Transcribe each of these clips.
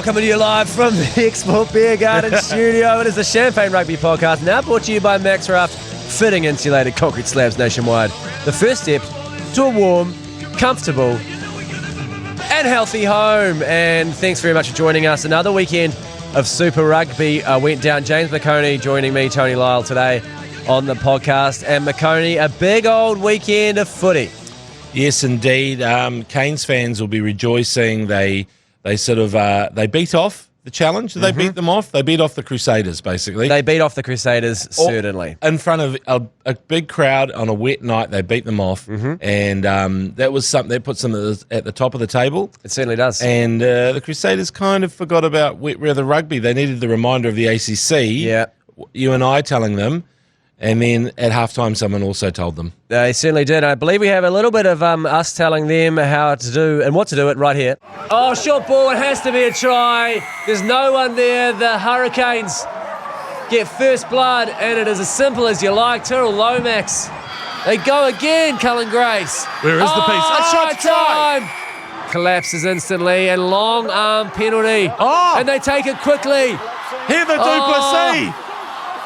coming to you live from the Export Beer Garden studio. It is the Champagne Rugby Podcast, now brought to you by Maxraft, fitting insulated concrete slabs nationwide. The first step to a warm, comfortable and healthy home. And thanks very much for joining us. Another weekend of Super Rugby went down. James McOnie joining me, Tony Lyall, today on the podcast. And McOnie, a big old weekend of footy. Yes, indeed. Canes fans will be rejoicing. They beat off the challenge. They beat them off. They beat off the Crusaders, basically. They beat off the Crusaders, certainly. In front of a big crowd on a wet night, they beat them off. And that was something that puts them at the top of the table. It certainly does. And the Crusaders kind of forgot about wet weather rugby. They needed the reminder of the ACC. Yeah. You and I telling them. And then at halftime, someone also told them. They certainly did. I believe we have a little bit of us telling them how to do and what to do it right here. Oh, short ball. It has to be a try. There's no one there. The Hurricanes get first blood, and it is as simple as you like. Tyrrell Lomax. They go again, Cullen Grace. Where is the piece? A shot time. Collapses instantly, and long arm penalty. Oh. And they take it quickly. Here the Duplessis.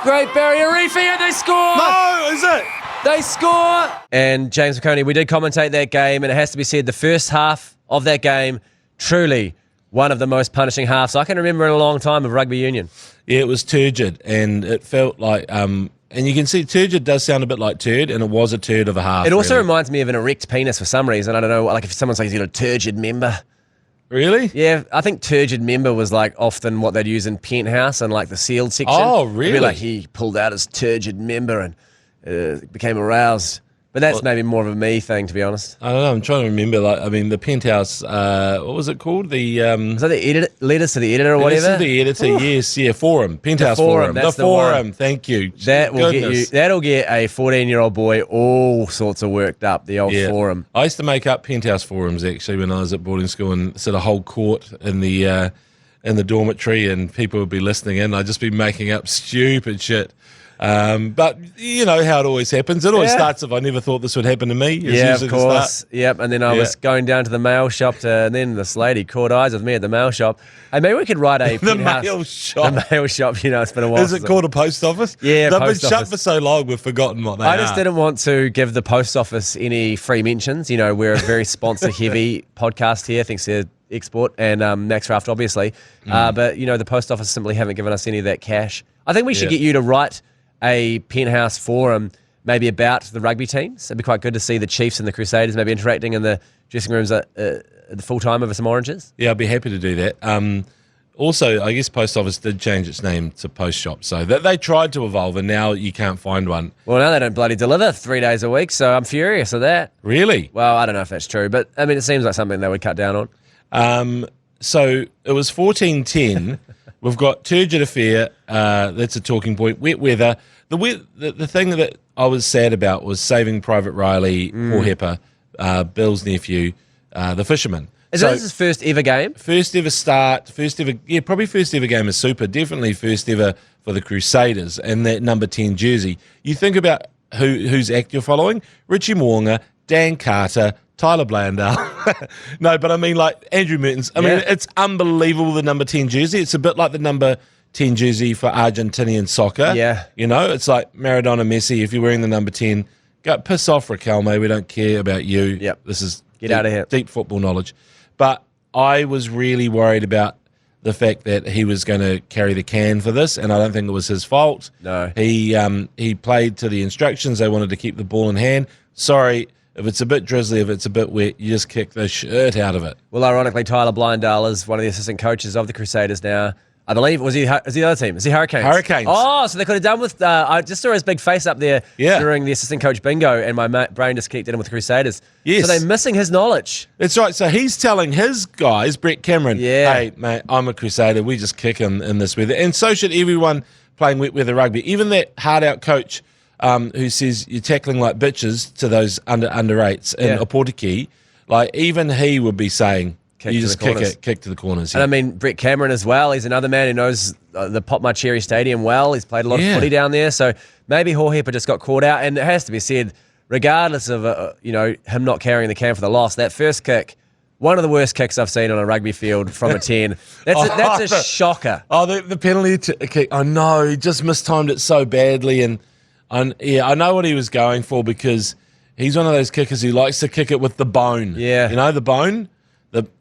Great Barrier Reefy, and they score! No, is it? They score! And James McOnie, we did commentate that game, and it has to be said, the first half of that game, truly one of the most punishing halves I can remember in a long time of rugby union. Yeah, it was turgid, and it felt like, and you can see turgid does sound a bit like turd, and it was a turd of a half. It also really reminds me of an erect penis for some reason. I don't know, like if someone says he's got a turgid member. Really? Yeah, I think turgid member was like often what they'd use in Penthouse and like the sealed section. Oh, really? It'd be like he pulled out his turgid member and became aroused. But that's maybe more of a me thing, to be honest. I don't know. I'm trying to remember. The Penthouse. What was it called? Is that the letters to the editor or whatever? Letters to the editor. Ooh. Yes. Yeah. Forum. Penthouse Forum. The Forum. Thank you. That'll get a 14-year-old boy all sorts of worked up. The old Forum. I used to make up Penthouse forums actually when I was at boarding school and set a whole court in the dormitory, and people would be listening in. I'd just be making up stupid shit. But you know how it always happens. It always starts if I never thought this would happen to me. Yeah, of course. Yep. And then I was going down to the mail shop and then this lady caught eyes with me at the mail shop. Hey, maybe we could write a mail shop. The mail shop. You know, it's been a while. Is it called a post office? Yeah, they've post been shut for so long. We've forgotten what they are. I just didn't want to give the post office any free mentions. You know, we're a very sponsor-heavy podcast here, thanks to Export and Maxraft, obviously. But you know, the post office simply haven't given us any of that cash. I think we should get you to write a Penthouse forum maybe about the rugby teams. It'd be quite good to see the Chiefs and the Crusaders maybe interacting in the dressing rooms at the full time over some oranges. Yeah, I'd be happy to do that. Also, I guess Post Office did change its name to Post Shop, so they tried to evolve, and now you can't find one. Well, now they don't bloody deliver 3 days a week, so I'm furious at that. Really? Well, I don't know if that's true, but I mean, it seems like something they would cut down on. So it was 14-10. We've got Turgid Affair. That's a talking point. Wet weather. The thing that I was sad about was Saving Private Riley, Paul Hepper, Bill's nephew, the fisherman. Is this his first ever game? First ever start. Probably first ever game of Super. Definitely first ever for the Crusaders and that number 10 jersey. You think about whose act you're following. Richie Mo'unga, Dan Carter, Tyler Blandale. No, but I mean like Andrew Mertens. I mean, it's unbelievable, the number 10 jersey. It's a bit like the number 10 jersey for Argentinian soccer. Yeah. You know, it's like Maradona, Messi. If you're wearing the number 10, go piss off, Raquelme. We don't care about you. Yep. This is out of here. Deep football knowledge. But I was really worried about the fact that he was going to carry the can for this, and I don't think it was his fault. No. He played to the instructions. They wanted to keep the ball in hand. Sorry, if it's a bit drizzly, if it's a bit wet, you just kick the shirt out of it. Well, ironically, Tyler Blandale is one of the assistant coaches of the Crusaders now. I believe, is he the other team? Is he Hurricanes? Hurricanes. Oh, so they could have done with, I just saw his big face up there during the assistant coach bingo, and my brain just kicked in with the Crusaders. Yes. So they're missing his knowledge. That's right. So he's telling his guys, Brett Cameron, hey, mate, I'm a Crusader. We just kick in this weather. And so should everyone playing wet weather rugby. Even that hard-out coach who says you're tackling like bitches to those under eights in Opotiki, like even he would be saying, you just kick to the corners. And I mean, Brett Cameron as well. He's another man who knows the Pop My Cherry Stadium well. He's played a lot of footy down there. So maybe Hepper just got caught out. And it has to be said, regardless of him not carrying the can for the loss, that first kick One of the worst kicks I've seen on a rugby field from a 10. That's a shocker. Oh, the penalty kick. I know, he just mistimed it so badly. And I know what he was going for because he's one of those kickers who likes to kick it with the bone. Yeah. You know, the bone?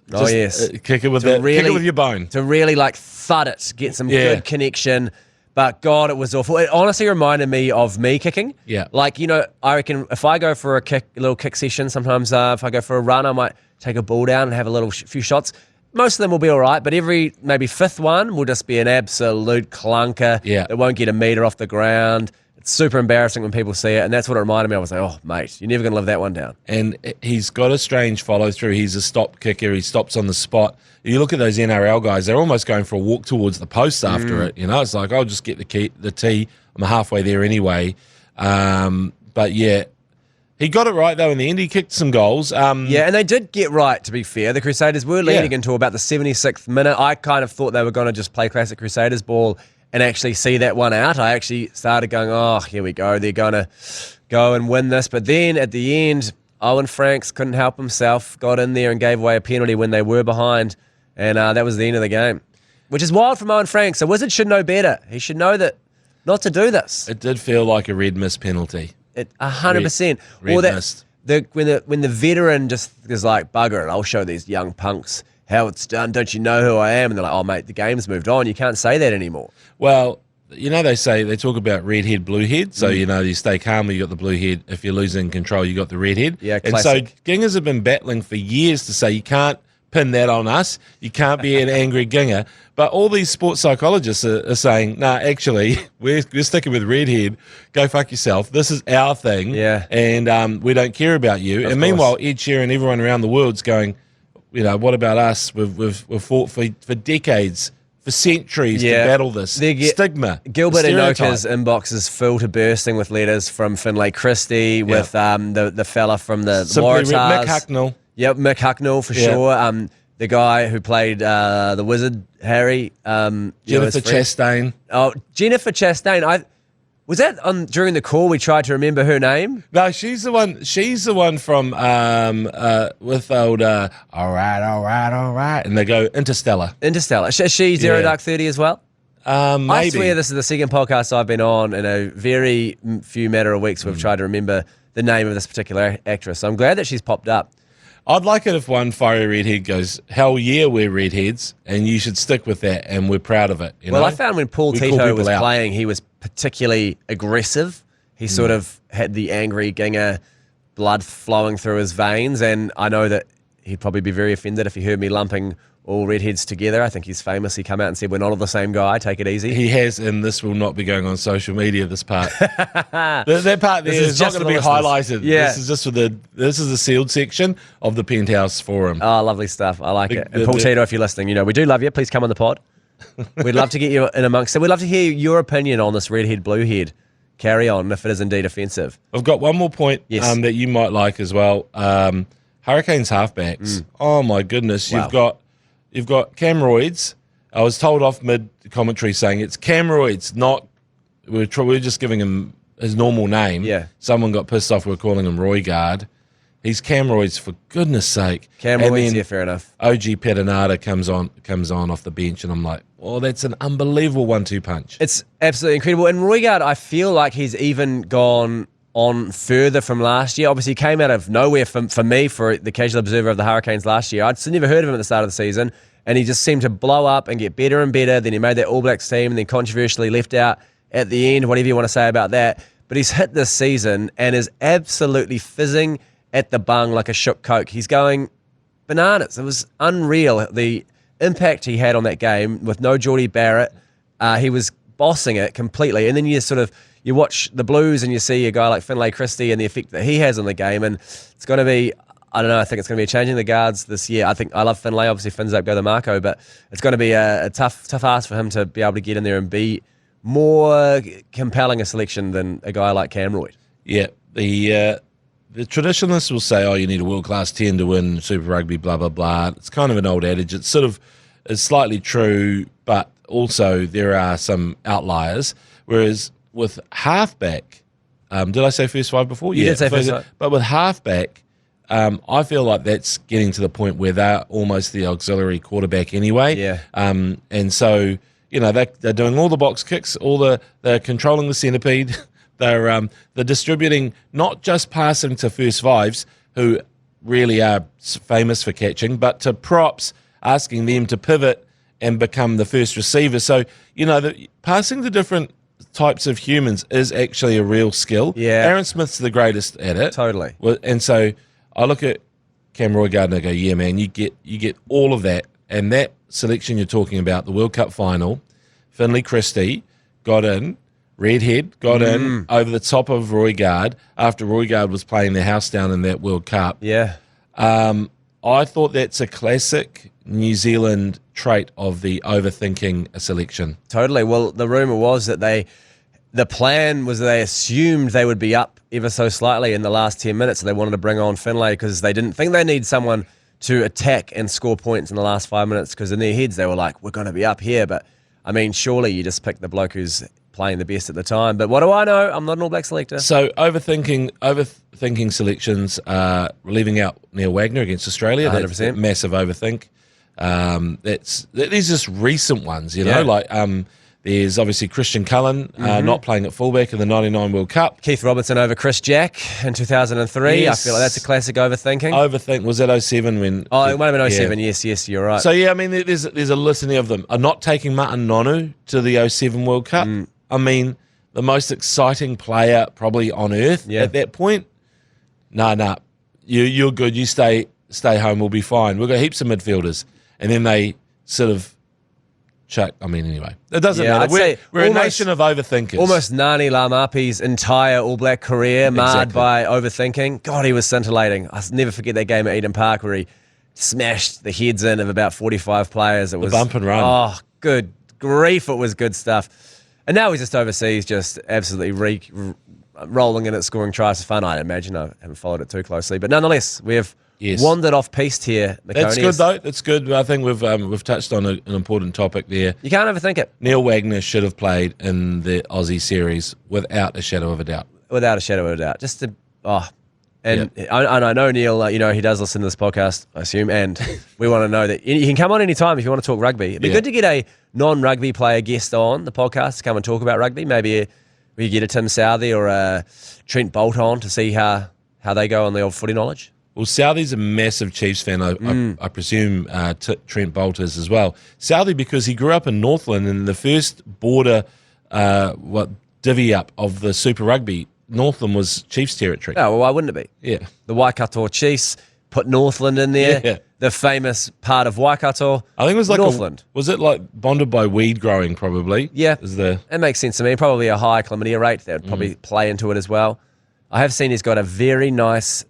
Yes. Kick it with kick it with your bone. To really like thud it, get some good connection. But God, it was awful. It honestly reminded me of me kicking. Yeah. Like, I reckon if I go for a little kick session, sometimes if I go for a run, I might take a ball down and have a few shots. Most of them will be all right, but every maybe fifth one will just be an absolute clunker. Yeah. It won't get a metre off the ground. It's super embarrassing when people see it, and that's what it reminded me. I was like, oh, mate, you're never going to live that one down. And he's got a strange follow-through. He's a stop kicker. He stops on the spot. You look at those NRL guys, they're almost going for a walk towards the post after it. It's like, I'll just get the tee. I'm halfway there anyway. But, yeah, he got it right, though, in the end. He kicked some goals. And they did get right, to be fair. The Crusaders were leading until about the 76th minute. I kind of thought they were going to just play classic Crusaders ball and actually see that one out. I actually started going, oh, here we go. They're going to go and win this. But then at the end, Owen Franks couldn't help himself, got in there and gave away a penalty when they were behind. And that was the end of the game, which is wild from Owen Franks. The Wizard should know better. He should know that not to do this. It did feel like a red miss penalty. 100%. Red missed. When the veteran just is like, bugger it, I'll show these young punks how it's done. Don't you know who I am? And they're like, oh, mate, the game's moved on. You can't say that anymore. Well, they talk about red head, blue head. So, you stay calm, you got the blue head. If you're losing control, you got the red head. Yeah, classic. And so Gingers have been battling for years to say you can't pin that on us. You can't be an angry Ginger. But all these sports psychologists are saying, nah, actually, we're sticking with redhead. Go fuck yourself. This is our thing. Yeah. And we don't care about you. And meanwhile, Ed Sheeran, everyone around the world's going, what about us? We've fought for decades, for centuries to battle this stigma. Gilbert Enoka's inbox is full to bursting with letters from Finlay Christie, with the fella from the Waratahs. Mick Hucknall. Yep, Mick Hucknall for sure. The guy who played the Wizard, Harry. Jennifer Chastain. Oh, Jennifer Chastain. Was that during the call we tried to remember her name? No, she's the one. She's the one from with old all right, and they go Interstellar. Is she Zero Dark 30 as well? Maybe. I swear this is the second podcast I've been on in a very few matter of weeks. We've tried to remember the name of this particular actress. So I'm glad that she's popped up. I'd like it if one fiery redhead goes, hell yeah, we're redheads, and you should stick with that, and we're proud of it. I found when Paul Tito was playing, he was particularly aggressive. He sort of had the angry Ginger blood flowing through his veins, and I know that he'd probably be very offended if he heard me lumping all redheads together. I think he's famous. He came out and said, we're not all the same guy, take it easy. He has, and this will not be going on social media, this part. that part there is not going to be highlighted. Yeah. This is just this is the sealed section of the Penthouse Forum. Oh, lovely stuff. I like it. And Paul Tito, if you're listening, we do love you. Please come on the pod. We'd love to get you in amongst it. We'd love to hear your opinion on this redhead, bluehead. Carry on, if it is indeed offensive. I've got one more point that you might like as well. Hurricanes halfbacks. Oh, my goodness. Wow. You've got Camroids. I was told off mid-commentary saying it's Camroids, not... We're just giving him his normal name. Yeah. Someone got pissed off. We're calling him Roygard. He's Camroids, for goodness sake. Camroids, fair enough. OG Petinata comes on off the bench, and I'm like, oh, that's an unbelievable 1-2 punch. It's absolutely incredible. And Roygard, I feel like he's even gone on further from last year. Obviously, he came out of nowhere for me, for the casual observer of the Hurricanes last year. I'd never heard of him at the start of the season, and he just seemed to blow up and get better and better. Then he made that All Blacks team and then controversially left out at the end, whatever you want to say about that. But he's hit this season and is absolutely fizzing at the bung like a shook Coke. He's going bananas. It was unreal, the impact he had on that game with no Geordie Barrett. He was bossing it completely. And then you watch the Blues and you see a guy like Finlay Christie and the effect that he has on the game. And it's going to be, I don't know, I think it's going to be changing the guards this year. I love Finlay. Obviously, Finns up, go to Marco. But it's going to be a tough ask for him to be able to get in there and be more compelling a selection than a guy like Camroid. Yeah, the traditionalists will say, oh, you need a world-class 10 to win Super Rugby, blah, blah, blah. It's kind of an old adage. It's slightly true, but also there are some outliers. Whereas with halfback, did I say first five before? You did say first five. But with halfback, I feel like that's getting to the point where they're almost the auxiliary quarterback anyway. Yeah. And so, they're doing all the box kicks, they're controlling the centipede. They're distributing, not just passing to first fives, who really are famous for catching, but to props, asking them to pivot and become the first receiver. So, passing to different types of humans is actually a real skill. Yeah. Aaron Smith's the greatest at it. Totally. And so I look at Cam Roy-Gardner and I go, yeah, man, you get all of that. And that selection you're talking about, the World Cup final, Finlay Christie got in, redhead, got in over the top of Roy-Gard after Roy-Gard was playing the house down in that World Cup. Yeah. I thought that's a classic New Zealand trait of the overthinking a selection. Totally. Well, the rumour was that the plan was they assumed they would be up ever so slightly in the last 10 minutes, so they wanted to bring on Finlay because they didn't think they need someone to attack and score points in the last 5 minutes, because in their heads they were like, we're going to be up here. But, I mean, surely you just pick the bloke who's playing the best at the time. But what do I know? I'm not an All Black selector. So overthinking selections, leaving out Neil Wagner against Australia. 100%. That's a massive overthink. These just recent ones, Yeah. like there's obviously Christian Cullen not playing at fullback in the 99 World Cup. Keith Robinson over Chris Jack in 2003. Yes. I feel like that's a classic overthinking. Overthink, was that 07 when? Oh, it might have been 07. Yeah. Yes, you're right. So, yeah, I mean, there's a litany of them. Not taking Martin Nonu to the 07 World Cup. I mean, the most exciting player probably on earth at that point. Nah. You're good. You stay home. We'll be fine. We've got heaps of midfielders. And then they sort of chuck. I mean, anyway, it doesn't matter. We're a nation of overthinkers. Almost Nani Lamapi's entire All Black career marred by overthinking. God, he was scintillating. I'll never forget that game at Eden Park where he smashed the heads in of about 45 players. It was bump and run. Oh, good grief. It was good stuff. And now he's just overseas, just absolutely rolling in it, scoring tries for fun. I imagine. I haven't followed it too closely. But nonetheless, we have wandered off piste here, McOnie. That's good, though. That's good. I think we've touched on an important topic there. You can't overthink it. Neil Wagner should have played in the Aussie series without a shadow of a doubt. Without a shadow of a doubt. I know Neil, he does listen to this podcast, I assume, and we want to know that you can come on anytime if you want to talk rugby. It'd be good to get a non-rugby player guest on the podcast to come and talk about rugby. Maybe we get a Tim Southey or a Trent Bolt on to see how they go on the old footy knowledge. Well, Southey's a massive Chiefs fan. I presume Trent Bolt is as well. Southey, because he grew up in Northland, and the first border divvy up of the Super Rugby, Northland was Chiefs territory. Oh, well, why wouldn't it be? Yeah. The Waikato Chiefs put Northland in there. Yeah. The famous part of Waikato. I think it was like Northland. Was it like bonded by weed growing probably? Yeah. It makes sense to me. Probably a high chlamydia rate. That would probably play into it as well. I have seen he's got a very nice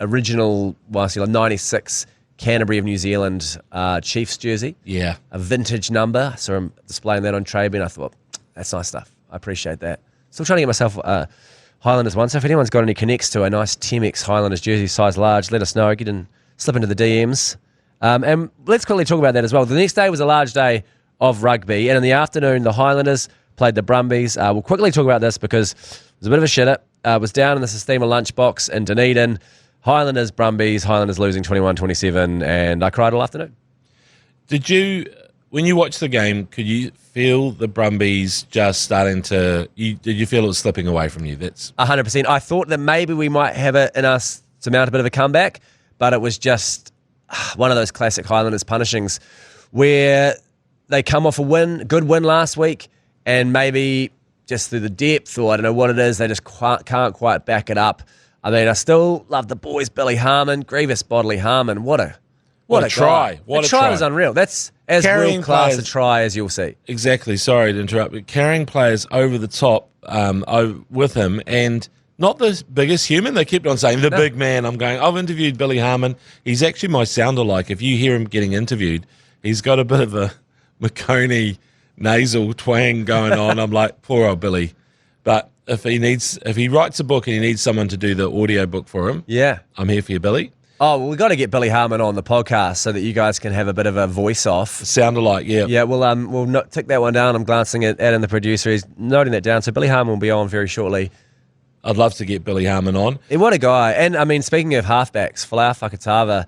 original 96 Canterbury of New Zealand Chiefs jersey. Yeah. A vintage number. I saw him displaying that on Trade and I thought, that's nice stuff. I appreciate that. Still trying to get myself Highlanders one. So if anyone's got any connects to a nice Temex Highlanders jersey size large, let us know. Get in, slip into the DMs. And let's quickly talk about that as well. The next day was a large day of rugby. And in the afternoon, the Highlanders played the Brumbies. We'll quickly talk about this because it was a bit of a shitter. It was down in the Sistema lunchbox in Dunedin. Highlanders, Brumbies, Highlanders losing 21-27. And I cried all afternoon. When you watched the game, could you feel the Brumbies just starting to? Did you feel it was slipping away from you? That's 100%. I thought that maybe we might have it in us to mount a bit of a comeback, but it was just one of those classic Highlanders punishings where they come off a good win last week, and maybe just through the depth or I don't know what it is, they just can't quite back it up. I mean, I still love the boys, Billy Harmon, grievous bodily harm, and what a try. Guy. What the a try try was unreal. That's as world-class a try as you'll see. Exactly. Sorry to interrupt, but carrying players over the top with him, and not the biggest human. They kept on saying, the big man. I've interviewed Billy Harmon. He's actually my sounder-like. If you hear him getting interviewed, he's got a bit of a McOnie nasal twang going on. I'm like, poor old Billy. But if he writes a book and he needs someone to do the audio book for him, I'm here for you, Billy. Oh, well, we've got to get Billy Harmon on the podcast so that you guys can have a bit of a voice off. Sound alike, yeah. Yeah, we'll tick that one down. I'm glancing at Adam, the producer. He's noting that down. So Billy Harmon will be on very shortly. I'd love to get Billy Harmon on. What a guy. And, I mean, speaking of halfbacks, Folau Fakatava,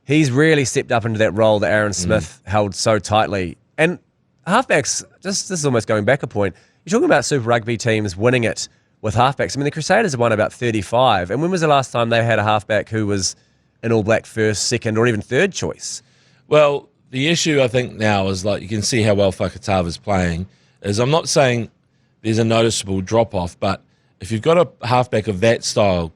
he's really stepped up into that role that Aaron Smith held so tightly. And halfbacks, this is almost going back a point. You're talking about Super Rugby teams winning it with halfbacks. I mean, the Crusaders have won about 35. And when was the last time they had a halfback who was an All Black first, second, or even third choice? Well, the issue I think now is, like, you can see how well Fakatava's playing, is I'm not saying there's a noticeable drop-off, but if you've got a halfback of that style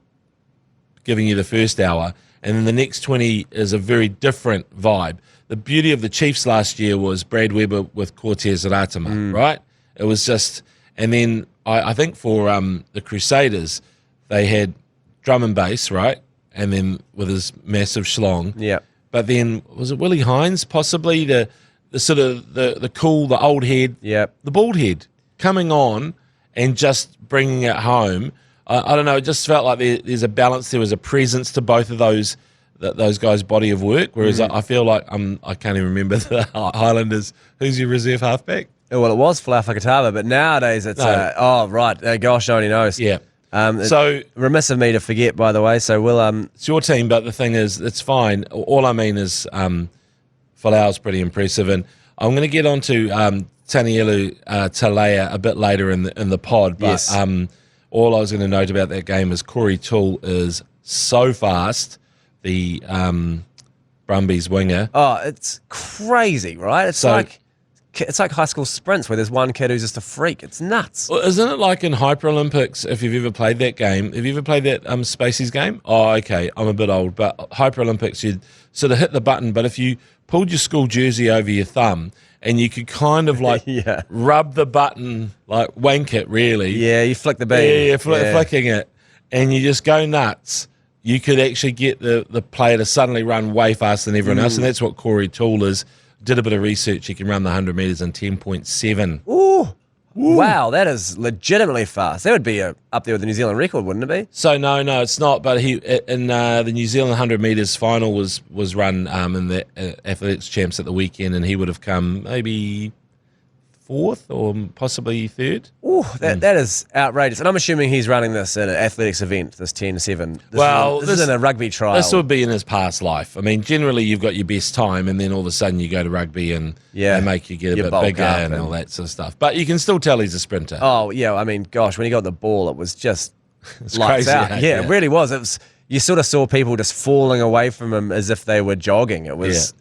giving you the first hour, and then the next 20 is a very different vibe. The beauty of the Chiefs last year was Brad Weber with Cortez Ratama, right? It was just, and then I think for the Crusaders, they had drum and bass, right? And then with his massive schlong. Yeah. But then, was it Willie Hines, possibly the sort of the cool, the old head, Yep. the bald head coming on and just bringing it home. I don't know. It just felt like there's a balance. There was a presence to both of those guys' body of work. Whereas I feel like I can't even remember the Highlanders. Who's your reserve halfback? Well, it was Folau Fakatava, but nowadays it's gosh, only knows. Yeah. So remiss of me to forget, by the way. So we'll it's your team, but the thing is, it's fine. All I mean is Folau's pretty impressive, and I'm going to get on to Tanielu Talea a bit later in the pod. But Yes. all I was going to note about that game is Corey Toole is so fast. The Brumbies winger. Oh, it's crazy, right? It's like high school sprints where there's one kid who's just a freak. It's nuts. Well, isn't it like in Hyper Olympics, if you've ever played that game? Have you ever played that Spaceys game? Oh, okay, I'm a bit old, but Hyper Olympics, you'd sort of hit the button, but if you pulled your school jersey over your thumb and you could kind of like Yeah. rub the button, like wank it really. Yeah, you flick the beam. Yeah, flicking it, and you just go nuts. You could actually get the player to suddenly run way faster than everyone else, and that's what Corey Toole is. Did a bit of research. He can run the 100 metres in 10.7. Ooh. Wow, that is legitimately fast. That would be up there with the New Zealand record, wouldn't it be? So no, it's not. But he in the New Zealand 100 metres final was run in the athletics champs at the weekend, and he would have come maybe fourth or possibly third. Ooh, that is outrageous. And I'm assuming he's running this at an athletics event, this 10-7. This isn't a rugby trial. This would be in his past life. I mean, generally you've got your best time, and then all of a sudden you go to rugby and they make you get a bit bigger and all that sort of stuff. But you can still tell he's a sprinter. Oh, yeah. I mean, gosh, when he got the ball, it was just It's lights crazy, out. eh? Yeah, it really was. You sort of saw people just falling away from him as if they were jogging. It was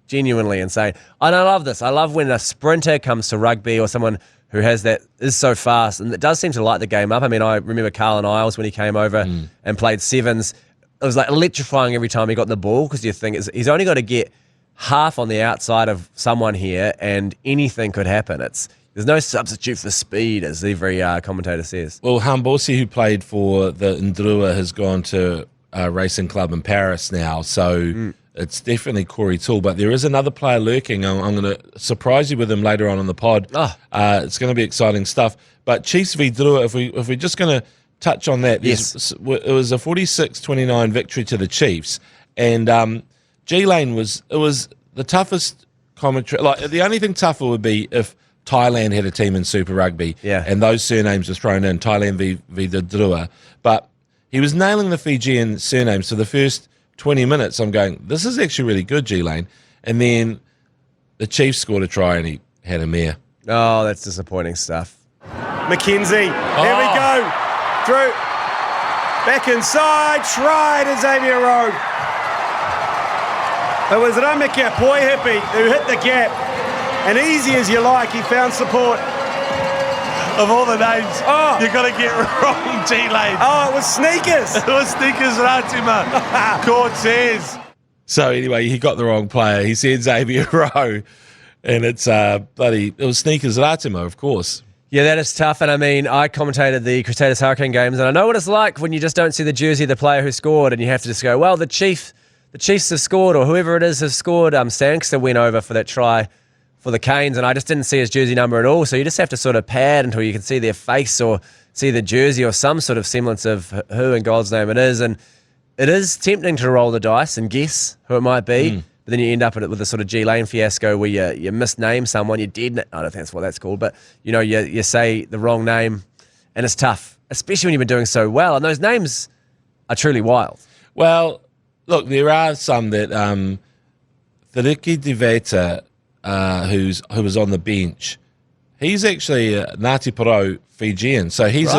genuinely insane. And I love this. I love when a sprinter comes to rugby or someone who is so fast, and it does seem to light the game up. I mean, I remember Carlin Isles when he came over and played sevens. It was like electrifying every time he got the ball, because you think he's only got to get half on the outside of someone here and anything could happen. There's no substitute for speed, as every commentator says. Well, Hambosi, who played for the Ndrua, has gone to a racing club in Paris now, so it's definitely Corey Toole. But there is another player lurking. I'm going to surprise you with him later on in the pod. It's going to be exciting stuff. But Chiefs v Drua, if we're just going to touch on that, Yes. it was a 46-29 victory to the Chiefs, and G-Lane was the toughest commentary. Like, the only thing tougher would be if Thailand had a team in Super Rugby, and those surnames were thrown in, Thailand v the Drua. But he was nailing the Fijian surnames for the first 20 minutes. I'm going, this is actually really good, G-Lane. And then the Chiefs scored a try and he had a mare. Oh, that's disappointing stuff. McKenzie, here we go. Through. Back inside, try to Xavier Rowe. It was Ramika Poihipi who hit the gap. And easy as you like, he found support. Of all the names, you've got to get wrong, G-Lane. Oh, it was Sneakers. It was Sneakers Ratima. Cortez. So anyway, he got the wrong player. He said Xavier Rowe. And it was Sneakers Ratima, of course. Yeah, that is tough. And I mean, I commentated the Crusaders Hurricane games, and I know what it's like when you just don't see the jersey of the player who scored, and you have to just go, well, the Chiefs have scored, or whoever it is has scored. Sangster went over for that try for the Canes, and I just didn't see his jersey number at all. So you just have to sort of pad until you can see their face or see the jersey or some sort of semblance of who in God's name it is. And it is tempting to roll the dice and guess who it might be. But then you end up with a sort of G-Lane fiasco where you misname someone, I don't think that's what that's called, but you say the wrong name and it's tough, especially when you've been doing so well. And those names are truly wild. Well, look, there are some that Turgid Deveta, who was on the bench, he's actually a Ngāti Porou Fijian, so he's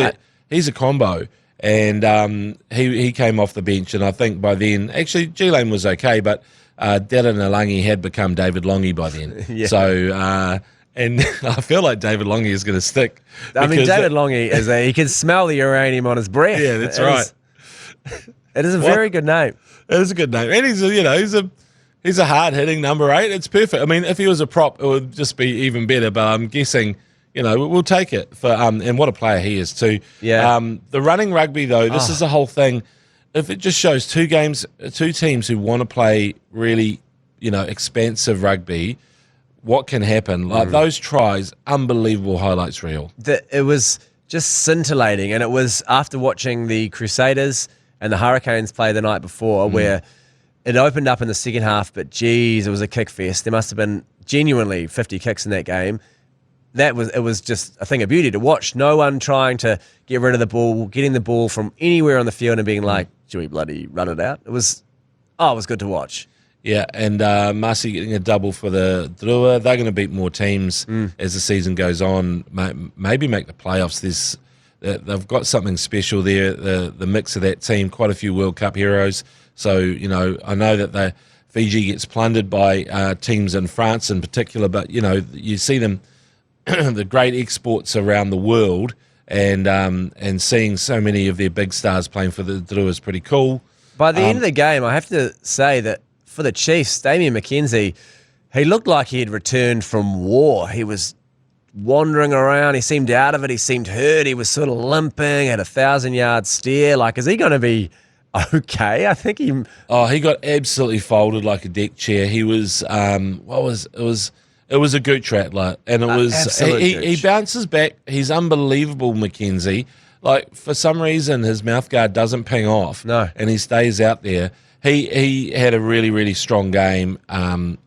a combo, and he came off the bench, and I think by then, actually, G-Lane was okay, but Dara Nalangi had become David Longy by then. Yeah. So, and I feel like David Longy is going to stick. I mean, David Longy he can smell the uranium on his breath. Yeah, that's right. It is a very good name. It is a good name, and he's a hard hitting number 8. It's perfect. I mean, if he was a prop, it would just be even better. But I'm guessing, we'll take it for and what a player he is too. Yeah. The running rugby though, this is the whole thing. If it just shows two teams who want to play really, expansive rugby, what can happen? Like those tries, unbelievable highlights reel. It was just scintillating, and it was after watching the Crusaders and the Hurricanes play the night before, where it opened up in the second half, but geez, it was a kick fest. There must have been genuinely 50 kicks in that game. It was just a thing of beauty to watch. No one trying to get rid of the ball, getting the ball from anywhere on the field and being like, should we bloody run it out? It was good to watch. Yeah, and Marcy getting a double for the Drua. They're going to beat more teams as the season goes on, maybe make the playoffs. They've got something special there, the mix of that team, quite a few World Cup heroes. So, I know that Fiji gets plundered by teams in France in particular, but, you see them, the great exports around the world, and seeing so many of their big stars playing for the Drua is pretty cool. By the end of the game, I have to say that for the Chiefs, Damien McKenzie, he looked like he had returned from war. He was wandering around. He seemed out of it. He seemed hurt. He was sort of limping, had a 1,000-yard stare. Like, is he going to be okay? I think he got absolutely folded like a deck chair. He was it was a gooch rattler, and it was he bounces back. He's unbelievable, McKenzie. Like, for some reason his mouthguard doesn't ping off. No. And he stays out there. He had a really, really strong game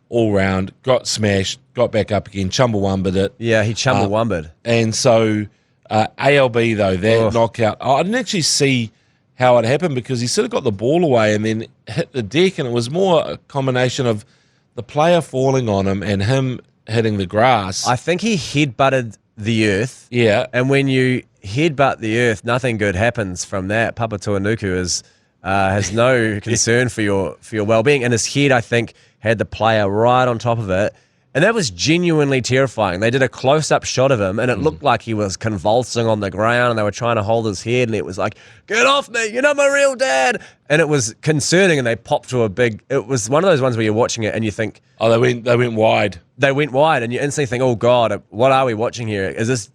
all round, got smashed, got back up again, Chumbawambaed it. Yeah, he Chumbawambaed. And so ALB, though, that knockout, I didn't actually see how it happened because he sort of got the ball away and then hit the deck, and it was more a combination of the player falling on him and him hitting the grass. I think he headbutted the earth. Yeah. And when you headbutt the earth, nothing good happens from that. Papa Tuanuku has no concern for your well-being. And his head, I think, had the player right on top of it. And that was genuinely terrifying. They did a close-up shot of him, and it looked like he was convulsing on the ground, and they were trying to hold his head, and it was like, get off me, you're not my real dad. And it was concerning, and they popped to it was one of those ones where you're watching it, and you think... Oh, they went wide. They went wide, and you instantly think, oh, God, what are we watching here? Is this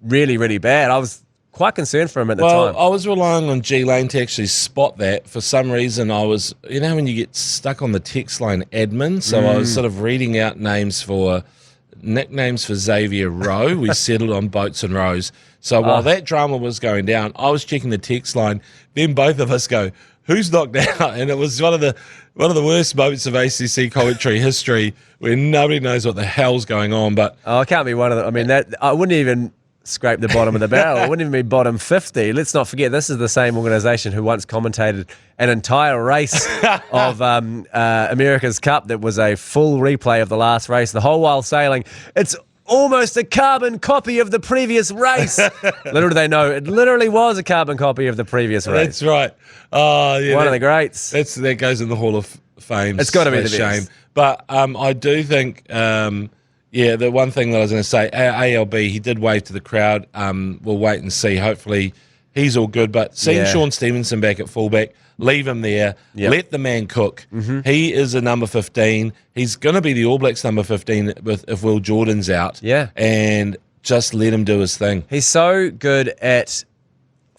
really, really bad? I was quite concerned for him at the time. Well, I was relying on G-Lane to actually spot that. For some reason, I was, when you get stuck on the text line admin, so I was sort of reading out nicknames for Xavier Rowe. We settled on Boats and Rows. So while that drama was going down, I was checking the text line. Then both of us go, who's knocked out? And it was one of the worst moments of ACC commentary history where nobody knows what the hell's going on. But it can't be one of them. I mean, that I wouldn't even scrape the bottom of the barrel. It wouldn't even be bottom 50. Let's not forget, this is the same organisation who once commentated an entire race of America's Cup that was a full replay of the last race, the whole while saying, it's almost a carbon copy of the previous race. Little do they know, it literally was a carbon copy of the previous race. That's right. Oh, yeah, one of the greats. That goes in the Hall of Fame. It's got to be the shame. best. But I do think... the one thing that I was going to say, ALB, he did wave to the crowd. We'll wait and see. Hopefully he's all good. But seeing Sean Stevenson back at fullback, leave him there. Yep. Let the man cook. He is a number 15. He's going to be the All Blacks number 15 if Will Jordan's out. Yeah. And just let him do his thing. He's so good at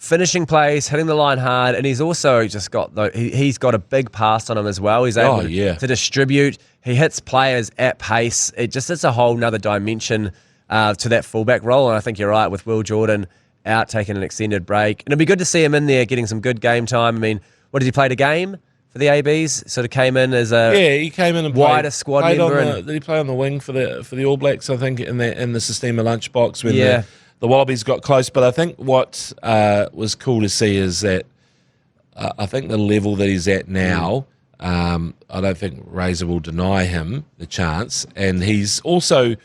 finishing plays, hitting the line hard, and he's also just got he's got a big pass on him as well. He's able to distribute. He hits players at pace. It's a whole nother dimension to that fullback role. And I think you're right with Will Jordan out taking an extended break. And it'd be good to see him in there getting some good game time. I mean, what did he play a game for the ABs? Sort of came in as he came in and wider squad member. Did he play on the wing for the All Blacks? I think in the Sistema lunchbox when the Wallabies got close. But I think what was cool to see is that I think the level that he's at now, I don't think Razor will deny him the chance. And he's also,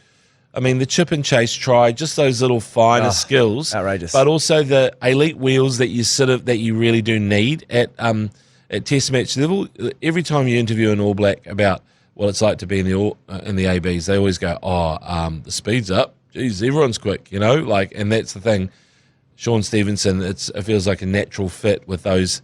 I mean, the chip and chase try, just those little finer skills, outrageous. but also the elite wheels that you really do need at Test match level. Every time you interview an All Black about what it's like to be in the ABs, they always go, the speed's up. Geez, everyone's quick, and that's the thing. Sean Stevenson, it feels like a natural fit with those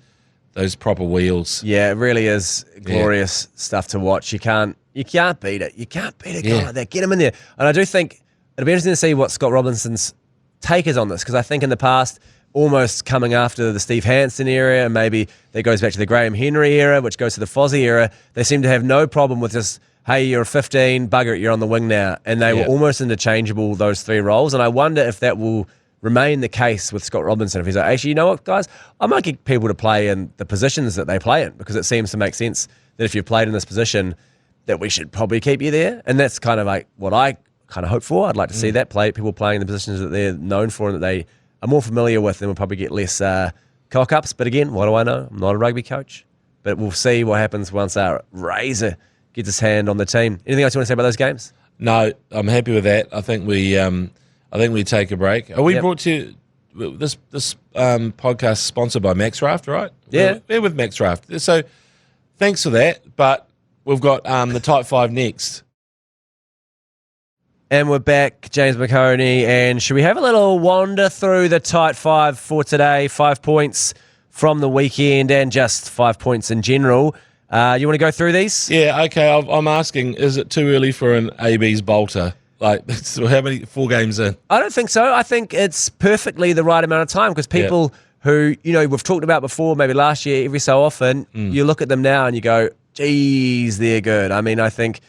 proper wheels. Yeah, it really is glorious stuff to watch. You can't beat it. You can't beat a guy like that. Get him in there. And I do think it'll be interesting to see what Scott Robinson's take is on this, because I think in the past, almost coming after the Steve Hansen era, and maybe that goes back to the Graham Henry era, which goes to the Fozzie era, they seem to have no problem with just, hey, you're a 15, bugger it, you're on the wing now. And they were almost interchangeable, those three roles. And I wonder if that will remain the case with Scott Robinson. If he's like, actually, you know what, guys, I might get people to play in the positions that they play in, because it seems to make sense that if you've played in this position, that we should probably keep you there. And that's kind of like what I kind of hope for. I'd like to see that, people playing in the positions that they're known for and that they are more familiar with, and will probably get less cock-ups. But again, what do I know? I'm not a rugby coach. But we'll see what happens once our Razor gets his hand on the team. Anything else you want to say about those games? No, I'm happy with that. I think we take a break. Are we brought to this podcast sponsored by MaxRaft, right? Yeah. We're with MaxRaft. So thanks for that. But we've got the Type 5 next. And we're back, James McOnie, and should we have a little wander through the tight 5 for today? 5 points from the weekend and just 5 points in general. You want to go through these? Yeah, okay. I'm asking, is it too early for an AB's bolter? Like, how many? 4 games in? I don't think so. I think it's perfectly the right amount of time, because people who, we've talked about before, maybe last year, every so often, you look at them now and you go, geez, they're good. I mean, I think...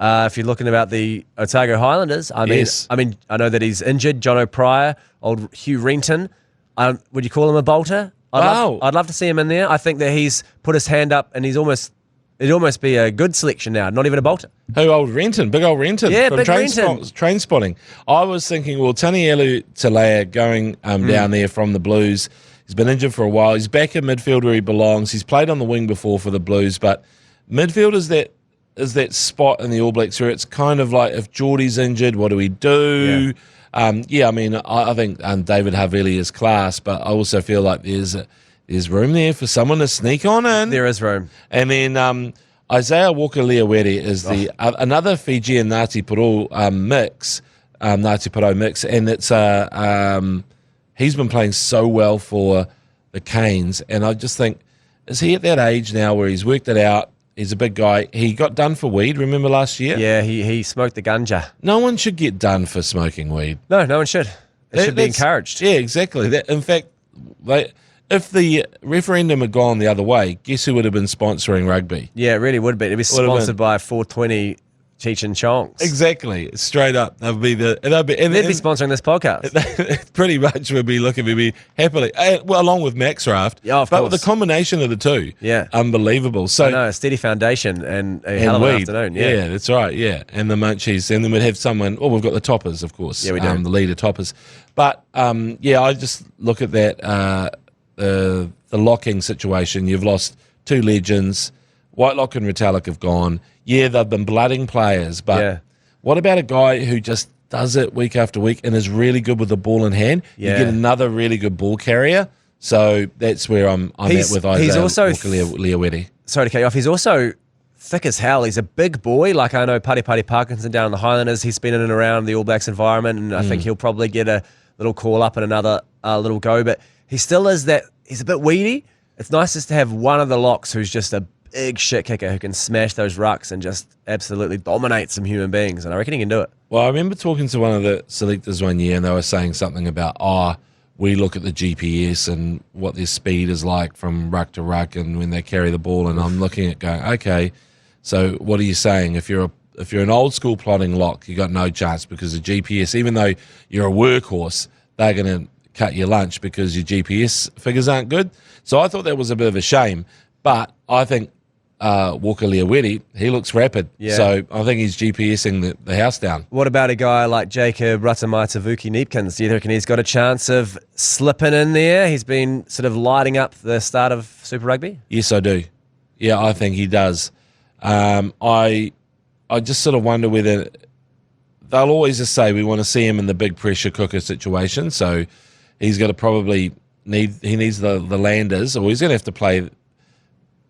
if you're looking about the Otago Highlanders, I know that he's injured. John O'Pryor, old Hugh Renton. Would you call him a bolter? I'd love to see him in there. I think that he's put his hand up, and it'd almost be a good selection now, not even a bolter. Who, old Renton? Big old Renton? Yeah, from big Renton. Train Spotting. I was thinking, well, Tanielu Talea going down there from the Blues. He's been injured for a while. He's back in midfield where he belongs. He's played on the wing before for the Blues, but midfield is that spot in the All Blacks where it's kind of like, if Geordie's injured, what do we do? I think David Havili is class, but I also feel like there's room there for someone to sneak on in. There is room. And then Isaiah Walker-Leawere is another Fijian Ngāti Porou mix, Ngāti Porou mix, and it's he's been playing so well for the Canes, and I just think, is he at that age now where he's worked it out? He's a big guy. He got done for weed, remember last year? Yeah, he smoked the ganja. No one should get done for smoking weed. No one should. It should be encouraged. Yeah, exactly. In fact, if the referendum had gone the other way, guess who would have been sponsoring rugby? Yeah, it really would be. It'd be sponsored by 420 Cheech and Chongs. Exactly. Straight up. They'd be sponsoring this podcast. Pretty much would be looking at me happily. Along with MaxRaft. Yeah, of course. But the combination of the two. Yeah. Unbelievable. So, I know, a steady foundation and a hell of an afternoon. Yeah, that's right. Yeah. And the munchies. And then we'd have someone, we've got the toppers, of course. Yeah, we do. The leader toppers. But, I just look at that, the locking situation. You've lost 2 legends. Whitelock and Retallick have gone. Yeah, they've been blooding players, but what about a guy who just does it week after week and is really good with the ball in hand? You get another really good ball carrier. So that's where I'm at with Isaiah. He's also Leawere. Sorry to cut you off. He's also thick as hell. He's a big boy. Like, I know Paddy Parkinson down in the Highlanders. He's been in and around the All Blacks environment, and I think he'll probably get a little call up and another little go. But he still is that. He's a bit weedy. It's nice just to have one of the locks who's just a big shit kicker who can smash those rucks and just absolutely dominate some human beings, and I reckon he can do it. Well, I remember talking to one of the selectors one year, and they were saying something about, we look at the GPS and what their speed is like from ruck to ruck and when they carry the ball, and I'm looking at going, okay, so what are you saying? If you're an old school plotting lock, you got no chance because the GPS, even though you're a workhorse, they're going to cut your lunch because your GPS figures aren't good. So I thought that was a bit of a shame, but I think Walker Leaweti, he looks rapid. Yeah. So I think he's GPSing the house down. What about a guy like Jacob Ratamaitavuki-Neepkins? Do you reckon he's got a chance of slipping in there? He's been sort of lighting up the start of Super Rugby. Yes, I do. Yeah, I think he does. I just sort of wonder whether they'll always just say we want to see him in the big pressure cooker situation. So he's got to probably needs the landers, or he's going to have to play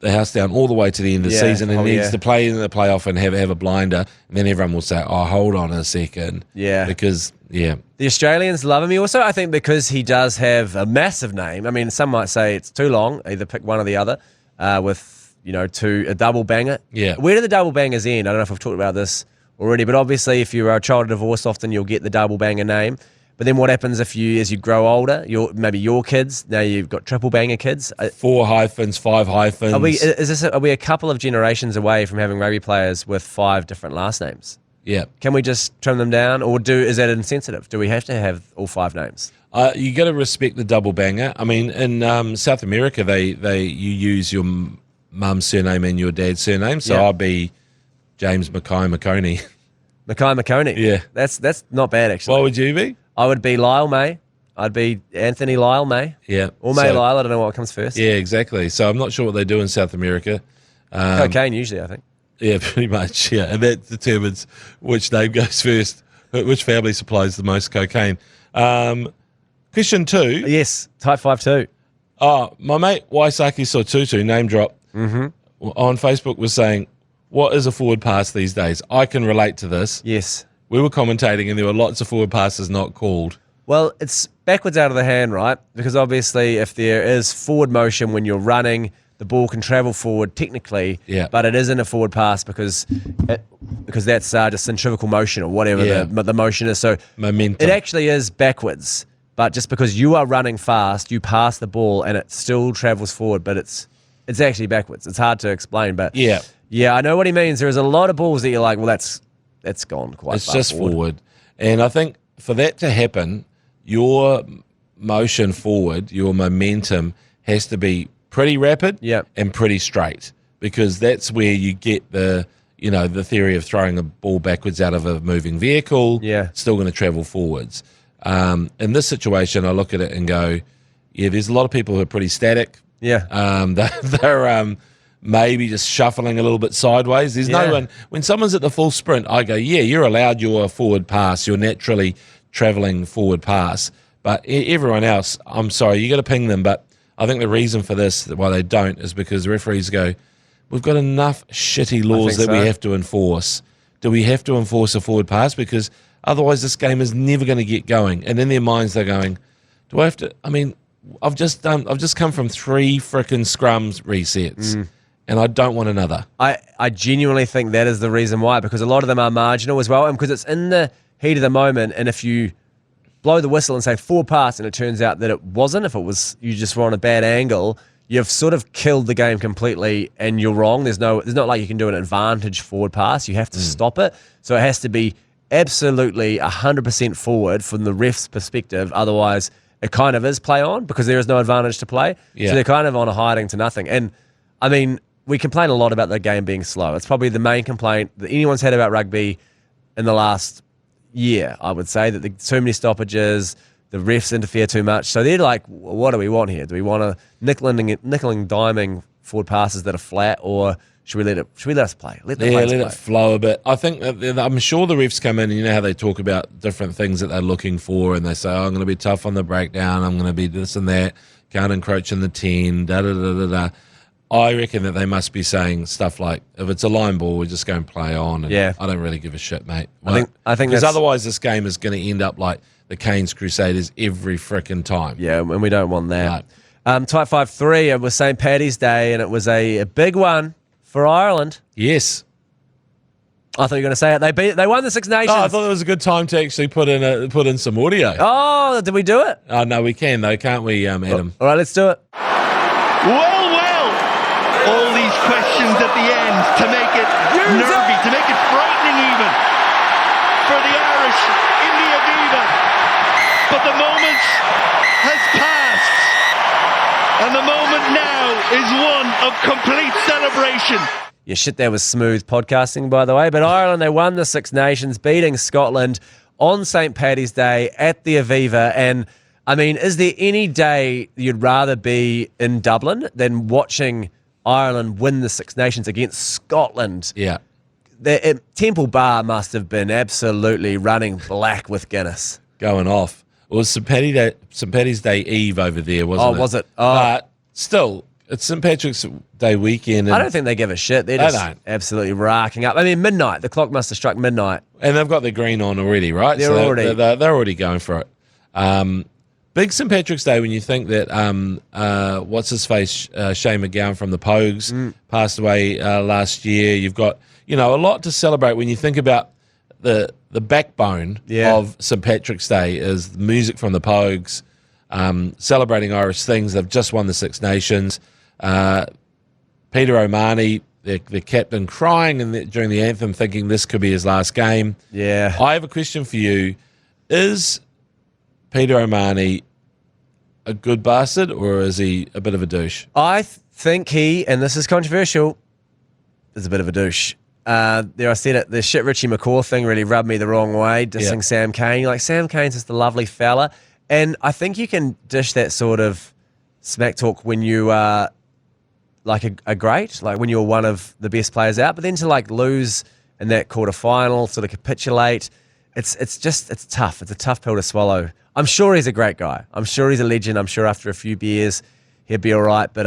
the house down all the way to the end of the season, and needs to play in the playoff and have a blinder, and then everyone will say, oh, hold on a second. Yeah. Because, the Australians love him. Also, I think because he does have a massive name. I mean, some might say it's too long, either pick one or the other, with, a double banger. Yeah. Where do the double bangers end? I don't know if I've talked about this already, but obviously if you're a child of divorce, often you'll get the double banger name. But then what happens if as you grow older, maybe your kids, now you've got triple banger kids? 4 hyphens, 5 hyphens. Are we a couple of generations away from having rugby players with 5 different last names? Yeah. Can we just trim them down, or is that insensitive? Do we have to have all 5 names? You got to respect the double banger. I mean, in South America, you use your mum's surname and your dad's surname. So I'll be James McOnie. McOnie. Yeah. That's not bad, actually. What would you be? I would be Lyall May. I'd be Anthony Lyall May. Yeah. Or May Lyall. I don't know what comes first. Yeah, exactly. So I'm not sure what they do in South America. Cocaine, usually, I think. Yeah, pretty much. Yeah, and that determines which name goes first, which family supplies the most cocaine. Question 2. Yes, type 5-2. Oh, my mate Waisaki Sotutu, name drop, on Facebook was saying, what is a forward pass these days? I can relate to this. Yes. We were commentating and there were lots of forward passes not called. Well, it's backwards out of the hand, right? Because obviously if there is forward motion when you're running, the ball can travel forward technically, but it isn't a forward pass because that's just centrifugal motion or whatever the motion is. So momentum. It actually is backwards, but just because you are running fast, you pass the ball and it still travels forward, but it's actually backwards. It's hard to explain, but yeah, I know what he means. There's a lot of balls that you're like, well, that's gone quite far. It's just forward. And I think for that to happen, your motion forward, your momentum has to be pretty rapid and pretty straight, because that's where you get the theory of throwing a ball backwards out of a moving vehicle, still going to travel forwards. In this situation, I look at it and go, there's a lot of people who are pretty static. They're maybe just shuffling a little bit sideways. There's no one, when someone's at the full sprint, I go, you're allowed your forward pass, your naturally traveling forward pass. But everyone else, I'm sorry, you got to ping them. But I think the reason for this, why they don't, is because the referees go, we've got enough shitty laws that we have to enforce. Do we have to enforce a forward pass? Because otherwise this game is never going to get going. And in their minds they're going, do I have to, I mean, I've just come from 3 frickin' scrums resets. And I don't want another. I genuinely think that is the reason why, because a lot of them are marginal as well, and because it's in the heat of the moment, and if you blow the whistle and say forward pass and it turns out that it wasn't, if it was you just were on a bad angle, you've sort of killed the game completely and you're wrong. There's not like you can do an advantage forward pass. You have to stop it. So it has to be absolutely 100% forward from the ref's perspective. Otherwise, it kind of is play on because there is no advantage to play. So they're kind of on a hiding to nothing. And I mean, we complain a lot about the game being slow. It's probably the main complaint that anyone's had about rugby in the last year, I would say, that there's too many stoppages, the refs interfere too much. So they're like, what do we want here? Do we want a nickel and diming forward passes that are flat, or should we let us play? Let it flow a bit. I think I'm sure the refs come in and you know how they talk about different things that they're looking for, and they say, I'm going to be tough on the breakdown, I'm going to be this and that, can't encroach in the 10, da-da-da-da-da. I reckon that they must be saying stuff like, if it's a line ball, we're just going to play on. And I don't really give a shit, mate. I think because otherwise this game is going to end up like the Canes Crusaders every frickin' time. Yeah, and we don't want that. No. Type 5-3, it was St. Paddy's Day, and it was a big one for Ireland. Yes. I thought you were going to say it. They won the Six Nations. Oh, I thought it was a good time to actually put in some audio. Oh, did we do it? Oh, no, we can though, can't we, Adam? All right, let's do it. Well, all these questions at the end to make it nervy, to make it frightening even for the Irish in the Aviva. But the moment has passed, and the moment moment now is one of complete celebration. Yeah, shit, that was smooth podcasting, by the way. But Ireland, they won the Six Nations, beating Scotland on St. Paddy's Day at the Aviva. And, I mean, is there any day you'd rather be in Dublin than watching Ireland win the Six Nations against Scotland? Yeah. Temple Bar must have been absolutely running black with Guinness. Going off. It was St. Paddy's Day Eve over there, wasn't it? Oh, was it? Oh. But still, it's St. Patrick's Day weekend. And I don't think they give a shit. They're just absolutely racking up. I mean, midnight. The clock must have struck midnight. And they've got the green on already, right? They're already going for it. Big St. Patrick's Day when you think that what's his face, Shane McGowan from the Pogues passed away last year. You've got a lot to celebrate when you think about the backbone of St. Patrick's Day is the music from the Pogues, celebrating Irish things. They've just won the Six Nations. Peter O'Mahony, the captain, crying during the anthem, thinking this could be his last game. Yeah. I have a question for you. Is Peter O'Mahony a good bastard or is he a bit of a douche? I think he, and this is controversial, is a bit of a douche. There I said it, the shit Richie McCaw thing really rubbed me the wrong way, dissing Sam Cane. Like, Sam Cane's just a lovely fella. And I think you can dish that sort of smack talk when you are like a great, like when you're one of the best players out, but then to like lose in that quarterfinal, sort of capitulate, it's tough. It's a tough pill to swallow. I'm sure he's a great guy. I'm sure he's a legend. I'm sure after a few beers he'll be all right. But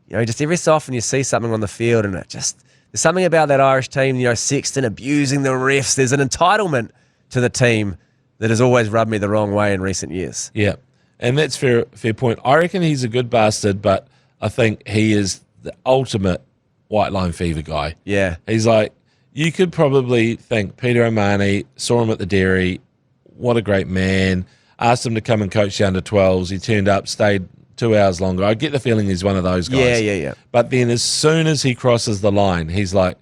just every so often you see something on the field and there's something about that Irish team, Sexton abusing the refs. There's an entitlement to the team that has always rubbed me the wrong way in recent years. Yeah, and that's fair point. I reckon he's a good bastard, but I think he is the ultimate white line fever guy. Yeah. He's like, you could probably think Peter O'Mahony, saw him at the dairy, what a great man, asked him to come and coach the under-12s. He turned up, stayed 2 hours longer. I get the feeling he's one of those guys. Yeah. But then as soon as he crosses the line, he's like,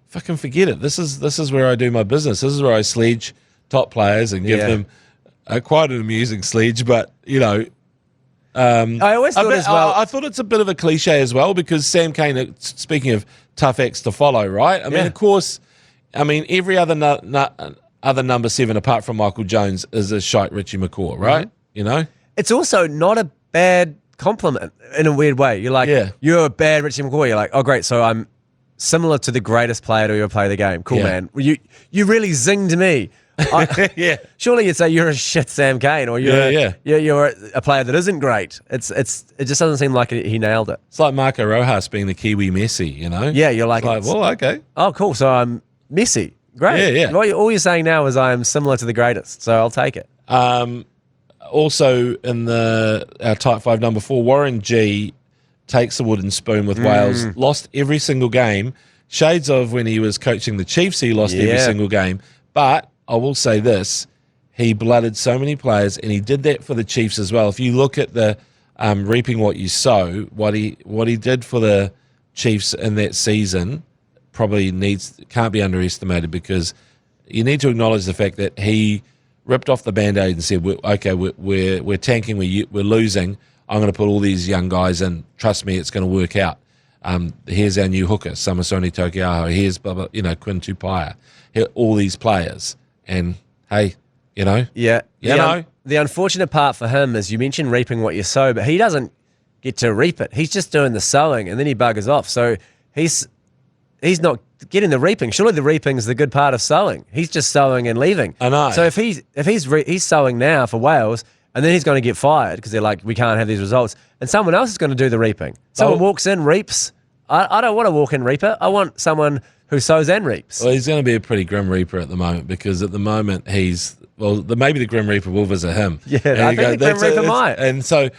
fucking forget it. This is where I do my business. This is where I sledge top players and give them quite an amusing sledge. But, I always thought as well. I thought it's a bit of a cliche as well because Sam Cane, speaking of tough acts to follow, right? I mean, of course, every other number 7 apart from Michael Jones is a shite Richie McCaw, right? Mm-hmm. It's also not a bad compliment in a weird way. You're like, you're a bad Richie McCaw. You're like, oh, great. So I'm similar to the greatest player to ever play the game. Cool, man. You really zinged me. Surely you'd say you're a shit Sam Cane or you're a player that isn't great. It just doesn't seem like he nailed it. It's like Marco Rojas being the Kiwi Messi, Yeah, you're like, well, okay. Oh, cool. So I'm Messi. Great. Yeah. All you're saying now is I'm similar to the greatest, so I'll take it. Also in our Type 5 number 4, Warren G takes the wooden spoon with Wales. Lost every single game. Shades of when he was coaching the Chiefs, he lost every single game. But I will say this, he blooded so many players, and he did that for the Chiefs as well. If you look at the reaping what you sow, what he did for the Chiefs in that season probably can't be underestimated because you need to acknowledge the fact that he ripped off the Band-Aid and said, we're tanking, we're losing. I'm going to put all these young guys in. Trust me, it's going to work out. Here's our new hooker, Samasoni Tokiaho. Here's Quinn Tupaia. Here, all these players. And, hey, Yeah. The unfortunate part for him is you mentioned reaping what you sow, but he doesn't get to reap it. He's just doing the sowing, and then he buggers off. So he's not getting the reaping. Surely the reaping is the good part of sowing. He's just sowing and leaving. I know. So if he's sowing now for Wales, and then he's going to get fired because they're like, we can't have these results, and someone else is going to do the reaping. Someone walks in, reaps. I don't want a walk-in reaper. I want someone who sows and reaps. Well, he's going to be a pretty grim reaper at the moment because at the moment maybe the Grim Reaper will visit him. Yeah, I think the Grim Reaper might. And so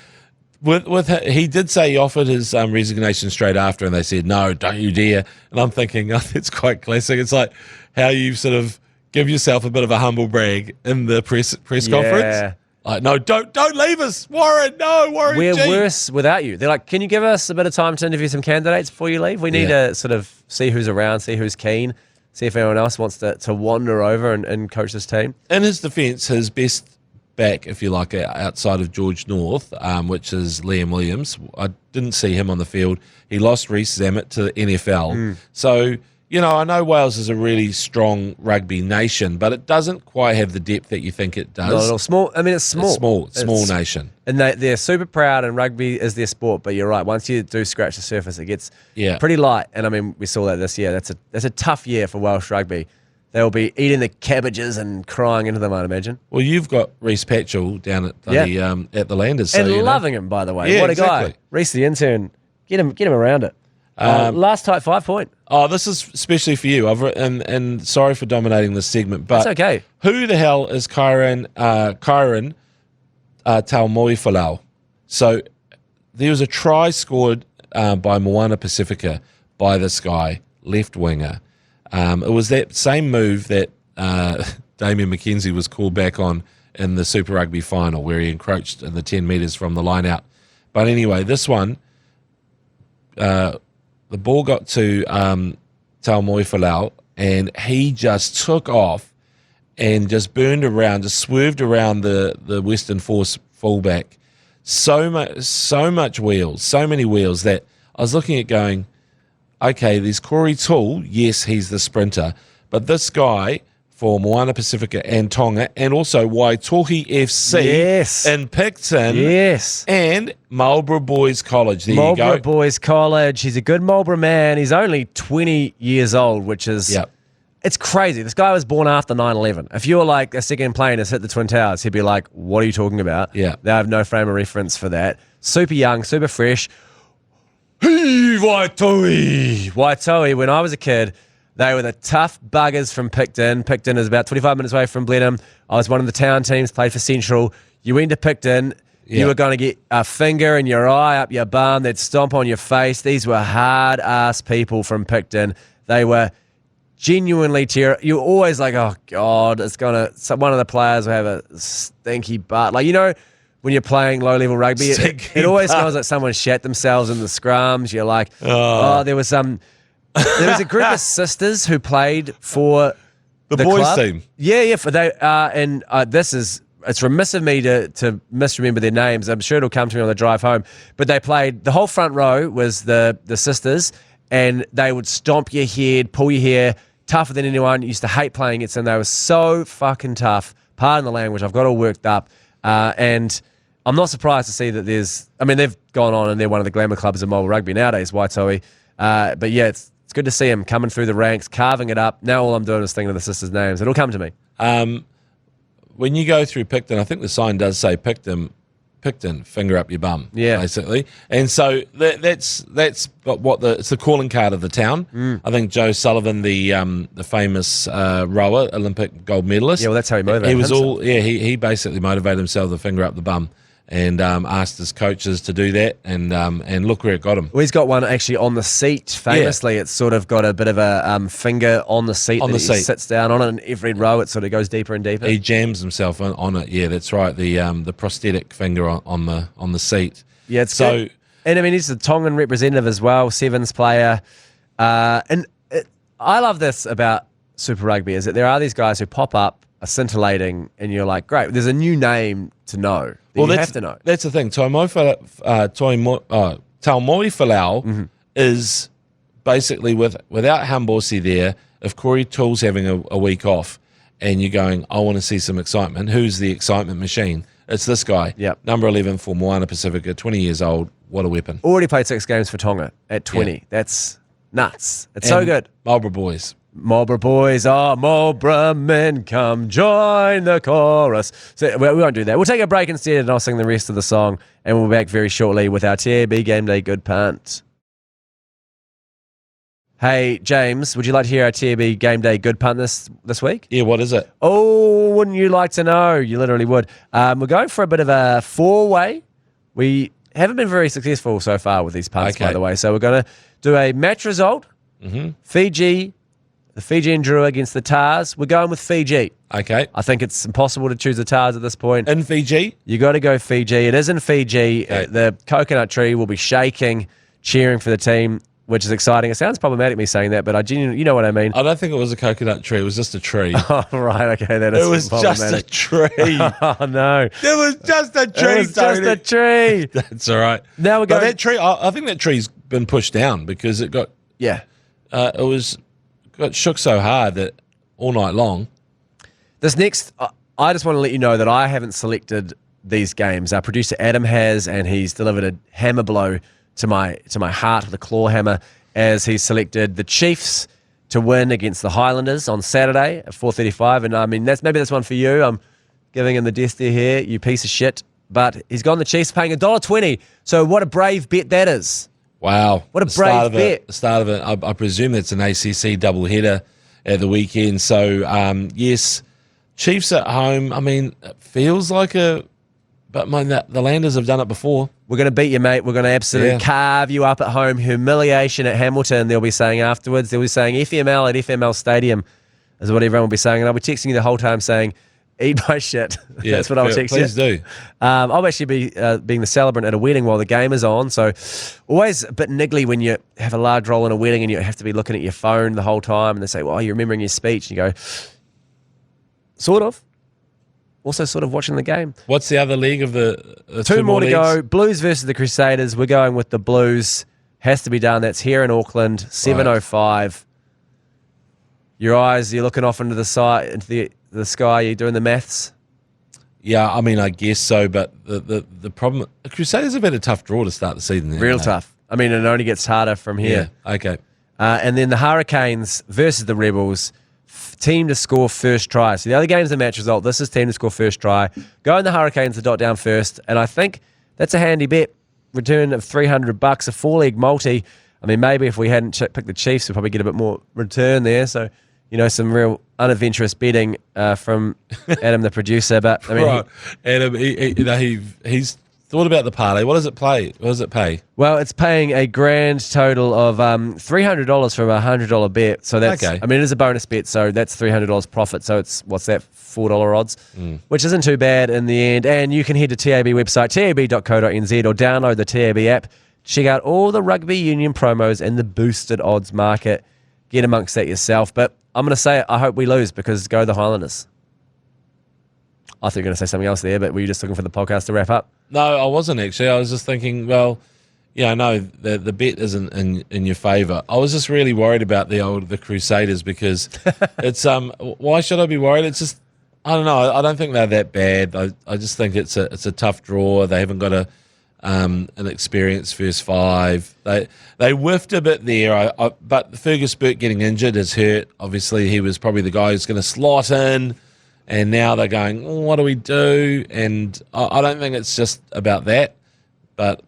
he did say he offered his resignation straight after, and they said, no, don't you dare. And I'm thinking, it's quite classic. It's like how you sort of give yourself a bit of a humble brag in the press conference. Like, no, don't leave us, Warren. No, Warren. We're worse without you. They're like, can you give us a bit of time to interview some candidates before you leave? We need to sort of see who's around, see who's keen, see if anyone else wants to wander over and coach this team. In his defence, his best back, if you like, outside of George North, which is Liam Williams. I didn't see him on the field. He lost Reece Zammit to the NFL. So, I know Wales is a really strong rugby nation, but it doesn't quite have the depth that you think it does. Not at all. Small. I mean, it's small. Small nation. And they're super proud, and rugby is their sport. But you're right. Once you do scratch the surface, it gets pretty light. And I mean, we saw that this year. That's a tough year for Welsh rugby. They'll be eating the cabbages and crying into them, I'd imagine. Well, you've got Reece Patchell down at the Landers. And loving him, by the way. Yeah, what a exactly. guy. Reece the intern. Get him around it. Last type 5 point. Oh, this is especially for you. And sorry for dominating this segment, but That's okay. Who the hell is Kyron Taumoefalau? So there was a try scored by Moana Pacifica by this guy, left winger. It was that same move that Damien McKenzie was called back on in the Super Rugby final, where he encroached in the 10 metres from the line out. But anyway, this one, the ball got to Taumoefalau, and he just took off and just burned around, just swerved around the Western Force fullback. So much wheels, so many wheels that I was looking at going, okay, there's Corey Toole. Yes, he's the sprinter. But this guy for Moana Pacifica and Tonga, and also Waitohi FC in Picton. Yes. And Marlborough Boys College. There Marlborough you go. Boys College. He's a good Marlborough man. He's only 20 years old, which is... It's crazy. This guy was born after 9/11. If you're like a second plane has hit the Twin Towers, he'd be like, what are you talking about? Yeah. They have no frame of reference for that. Super young, super fresh. Hey, Waitohi! Waitohi, when I was a kid, they were the tough buggers from Picton. Picton is about 25 minutes away from Blenheim. I was one of the town teams, played for Central. You went to Picton, you were going to get a finger in your eye, up your bum, they'd stomp on your face. These were hard-ass people from Picton. They were genuinely terrible. You're always like, oh, God, it's going to... One of the players will have a stinky butt. Like, when you're playing low-level rugby, it always smells like someone shat themselves in the scrums. You're like, there was a group of sisters who played for the boys club. team. Yeah, it's remiss of me to misremember their names. I'm sure it'll come to me on the drive home. But they played, the whole front row was the sisters, and they would stomp your head, pull your hair, tougher than anyone. Used to hate playing against them. They were so fucking tough. Pardon the language. I've got all worked up. And I'm not surprised to see that they've gone on and they're one of the glamour clubs of mobile rugby nowadays, Waitohi. But yeah, it's good to see him coming through the ranks, carving it up. Now all I'm doing is thinking of the sisters' names. It'll come to me. When you go through Picton, I think the sign does say Picton, finger up your bum, basically. And so that's it's the calling card of the town. I think Joe Sullivan, the famous rower, Olympic gold medalist. Yeah, well, that's how he motivated himself. He basically motivated himself to finger up the bum, and asked his coaches to do that, and look where it got him. Well, he's got one actually on the seat. Famously, it's sort of got a bit of a finger on the seat. He sits down on it, and every row it sort of goes deeper and deeper. He jams himself on it. Yeah, that's right. The prosthetic finger on the seat. Yeah, it's so good. And I mean, he's a Tongan representative as well, Sevens player. I love this about Super Rugby is that there are these guys who pop up, are scintillating, and you're like, great. There's a new name to know. You have to know. That's the thing. Taumoefalau is basically without Hambosi there. If Corey Toole's having a week off, and you're going, I want to see some excitement. Who's the excitement machine? It's this guy. Yep. Number 11 for Moana Pacifica, 20 years old. What a weapon. Already played 6 games for Tonga at 20. Yeah. That's nuts. It's so good. Marlborough Boys. Marlborough Boys are Marlborough men, come join the chorus. So we won't do that. We'll take a break instead, and I'll sing the rest of the song, and we'll be back very shortly with our TAB Game Day Good Punt. Hey, James, would you like to hear our TAB Game Day Good Punt this week? Yeah, what is it? Oh, wouldn't you like to know? You literally would. We're going for a bit of a 4-way. We haven't been very successful so far with these punts, by the way. So we're going to do a match result. Fiji, the Fijian Drua against the Tars. We're going with Fiji. Okay. I think it's impossible to choose the Tars at this point. In Fiji? You got to go Fiji. It is in Fiji. Okay. The coconut tree will be shaking, cheering for the team. which is exciting. It sounds problematic me saying that, but I genuinely, you know what I mean. I don't think it was a coconut tree. It was just a tree. Oh, right. Okay. That is It was just a tree. Oh, no. It was just a tree, It was just a tree. That's all right. Now we're But going. that tree, I think that tree's been pushed down because it got Yeah. got shook so hard that all night long. This next, I just want to let you know that I haven't selected these games. Our producer Adam has, and he's delivered a hammer blow to my heart with a claw hammer as he selected the Chiefs to win against the Highlanders on Saturday at 4:35. And I mean, that's one for you. I'm giving him the death stare here, you piece of shit. But he's gone the Chiefs, paying $1.20. So what a brave bet that is. Wow. What a brave bet. The start of it, I presume it's an ACC doubleheader at the weekend. So, yes, Chiefs at home, I mean, it feels like but the Landers have done it before. We're going to beat you, mate. We're going to absolutely carve you up at home. Humiliation at Hamilton, they'll be saying afterwards. They'll be saying FML at FML Stadium is what everyone will be saying. And I'll be texting you the whole time saying, eat my shit. Yeah, that's what I'll text you. Please do. I'll actually be being the celebrant at a wedding while the game is on. So always a bit niggly when you have a large role in a wedding and you have to be looking at your phone the whole time. And they say, well, you're remembering your speech. And you go, sort of. Also sort of watching the game. What's the other league of the two more to leagues? go. Blues versus the Crusaders. We're going with the Blues. Has to be done. That's here in Auckland, 7:05. Your eyes, you're looking off into the side, into the sky. You're doing the maths. Yeah, I mean, I guess so. But the problem, the Crusaders have had a tough draw to start the season. Real tough. I mean, it only gets harder from here. Yeah, okay. And then the Hurricanes versus the Rebels. Team to score first try. So the other game's the match result. This is team to score first try. Go in the Hurricanes to dot down first. And I think that's a handy bet. Return of $300, a 4-leg multi. I mean, maybe if we hadn't picked the Chiefs, we'd probably get a bit more return there. So, some real unadventurous betting from Adam, the producer. But I mean, right. Adam, he's thought about the parlay. What does it play? What does it pay? Well, it's paying a grand total of $300 from a $100 bet. So that's, okay. I mean, it is a bonus bet, so that's $300 profit. So it's, what's that, $4 odds, which isn't too bad in the end. And you can head to TAB website, tab.co.nz, or download the TAB app. Check out all the rugby union promos and the boosted odds market. Get amongst that yourself. But I'm going to say, I hope we lose because go the Highlanders. I thought you were going to say something else there, but were you just looking for the podcast to wrap up? No, I wasn't actually. I was just thinking, well, no, the bet isn't in your favour. I was just really worried about the Crusaders because it's why should I be worried? It's just I don't know. I don't think they're that bad. I just think it's a tough draw. They haven't got an experienced first five. They whiffed a bit there. But Fergus Burke getting injured has hurt. Obviously, he was probably the guy who's going to slot in. And now they're going, what do we do? And I don't think it's just about that. But,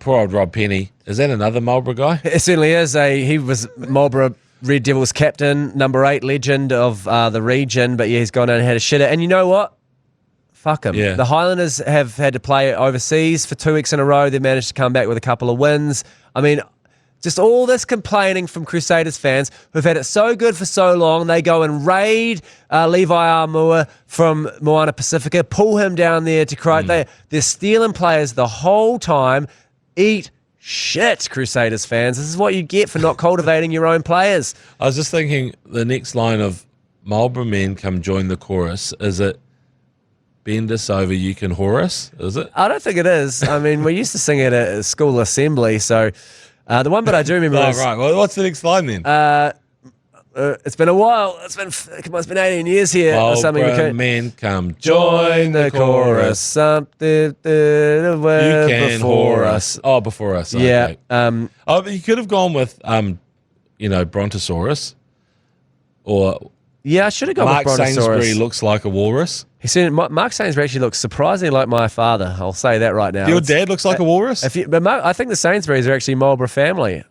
poor old Rob Penny. Is that another Marlborough guy? It certainly is. He was Marlborough Red Devils captain, number 8 legend of the region. But, yeah, he's gone out and had a shitter. And you know what? Fuck him. Yeah. The Highlanders have had to play overseas for 2 weeks in a row. They've managed to come back with a couple of wins. I mean, just all this complaining from Crusaders fans who've had it so good for so long. They go and raid Levi Armour from Moana Pacifica, pull him down there to cry. They're stealing players the whole time. Eat shit, Crusaders fans. This is what you get for not cultivating your own players. I was just thinking the next line of Marlborough men come join the chorus. Is it bend us over, you can whore us? Is it? I don't think it is. I mean, we used to sing it at a school assembly, so... the one that I do remember is... right. Well, what's the next line then? It's been a while. It's been 18 years here or something. Men come join the chorus. Something You can before whore us. Oh, before us. Yeah. Okay. But you could have gone with, Brontosaurus. Or Yeah, I should have gone Mark with Brontosaurus. Sainsbury looks like a walrus. He said Mark Sainsbury actually looks surprisingly like my father. I'll say that right now. Your dad looks like a walrus? I think the Sainsburys are actually Marlborough family.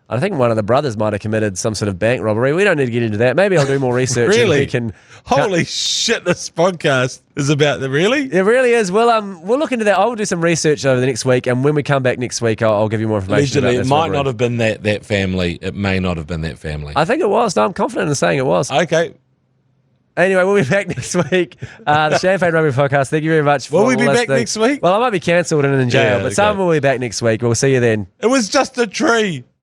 I think one of the brothers might have committed some sort of bank robbery. We don't need to get into that. Maybe I'll do more research. Really? And we can Holy shit, this podcast is about the really? It really is. We'll look into that. I'll do some research over the next week, and when we come back next week, I'll give you more information. Allegedly, it might not have been that family. It may not have been that family. I think it was. No, I'm confident in saying it was. Okay. Anyway, we'll be back next week. The Champagne Rugby Podcast. Thank you very much for Will we be back listening. next week? Well, I might be cancelled and in jail, Yeah, but okay. someone will be back next week. We'll see you then. It was just a tree.